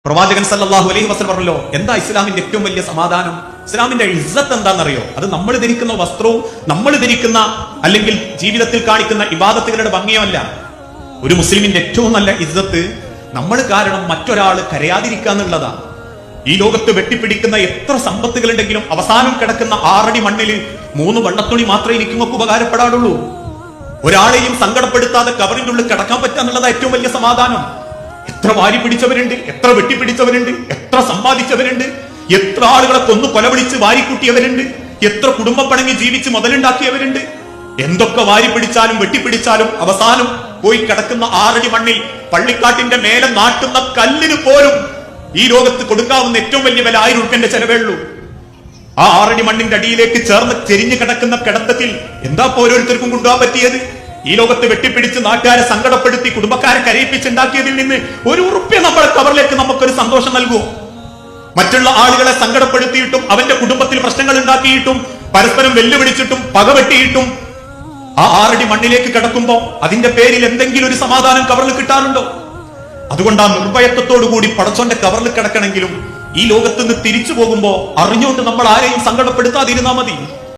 പ്രവാചകൻ സല്ലല്ലാഹു അലൈഹി വസല്ലം പറഞ്ഞല്ലോ, എന്താ ഇസ്ലാമിന്റെ ഏറ്റവും വലിയ സമാധാനം? ഇസ്ലാമിന്റെ ഇസ്സത്ത് എന്താണെന്നറിയോ? അത് നമ്മൾ ധരിക്കുന്ന വസ്ത്രവും നമ്മൾ ധരിക്കുന്ന അല്ലെങ്കിൽ ജീവിതത്തിൽ കാണിക്കുന്ന ഇബാദത്തുകളുടെ ഭംഗിയോ അല്ല. ഒരു മുസ്ലിമിന്റെ ഏറ്റവും നല്ല ഇസ്സത്ത് നമ്മൾ കാരണം മറ്റൊരാള് കരയാതിരിക്കുക എന്നുള്ളതാണ്. ഈ ലോകത്ത് വെട്ടിപ്പിടിക്കുന്ന എത്ര സമ്പത്തുകളുണ്ടെങ്കിലും അവസാനം കിടക്കുന്ന 6 അടി മണ്ണിൽ 3 വെള്ളത്തുണി മാത്രമേ എനിക്ക് നിങ്ങൾക്ക് ഉപകാരപ്പെടാറുള്ളൂ. ഒരാളെയും സങ്കടപ്പെടുത്താതെ കബറിന്റെ ഉള്ളിൽ കിടക്കാൻ പറ്റുക എന്നുള്ളതാണ് ഏറ്റവും വലിയ സമാധാനം. എത്ര വാരി പിടിച്ചവരുണ്ട്, എത്ര വെട്ടിപ്പിടിച്ചവരുണ്ട്, എത്ര സമ്പാദിച്ചവരുണ്ട്, എത്ര ആളുകളെ കൊന്നു കൊലവിളിച്ച് വാരിക്കൂട്ടിയവരുണ്ട്, എത്ര കുടുംബം പണങ്ങി ജീവിച്ച് മുതലുണ്ടാക്കിയവരുണ്ട്. എന്തൊക്കെ വാരി പിടിച്ചാലും വെട്ടിപ്പിടിച്ചാലും അവസാനം പോയി കിടക്കുന്ന 6 അടി മണ്ണിൽ പള്ളിക്കാട്ടിന്റെ മേലെ നാട്ടുന്ന കല്ലിന് പോലും ഈ ലോകത്ത് കൊടുക്കാവുന്ന ഏറ്റവും വലിയ വില 1000 ഉറുപ്പിന്റെ ചെലവേ. ആ 6 അടി മണ്ണിന്റെ അടിയിലേക്ക് ചേർന്ന് ചെരിഞ്ഞു കിടക്കുന്ന കിടത്തത്തിൽ എന്താ ഓരോരുത്തർക്കും കൊണ്ടുപോകാൻ പറ്റിയത്? ഈ ലോകത്ത് വെട്ടിപ്പിടിച്ച് നാട്ടുകാരെ സങ്കടപ്പെടുത്തി കുടുംബക്കാരെ കരയിപ്പിച്ചുണ്ടാക്കിയതിൽ നിന്ന് 1 ഉറുപ്പ്യ നമ്മുടെ കവറിലേക്ക് നമുക്കൊരു സന്തോഷം നൽകുമോ? മറ്റുള്ള ആളുകളെ സങ്കടപ്പെടുത്തിയിട്ടും അവന്റെ കുടുംബത്തിൽ പ്രശ്നങ്ങൾ ഉണ്ടാക്കിയിട്ടും പരസ്പരം വെല്ലുവിളിച്ചിട്ടും പകവെട്ടിയിട്ടും ആ 6 അടി മണ്ണിലേക്ക് കിടക്കുമ്പോ അതിന്റെ പേരിൽ എന്തെങ്കിലും ഒരു സമാധാനം കവറിൽ കിട്ടാറുണ്ടോ? അതുകൊണ്ട് ആ നിർഭയത്വത്തോടു കൂടി പടച്ചോന്റെ കവറിൽ കിടക്കണമെങ്കിലും ഈ ലോകത്ത് നിന്ന് തിരിച്ചു പോകുമ്പോ അറിഞ്ഞുകൊണ്ട് നമ്മൾ ആരെയും സങ്കടപ്പെടുത്താതിരുന്നാ മതി.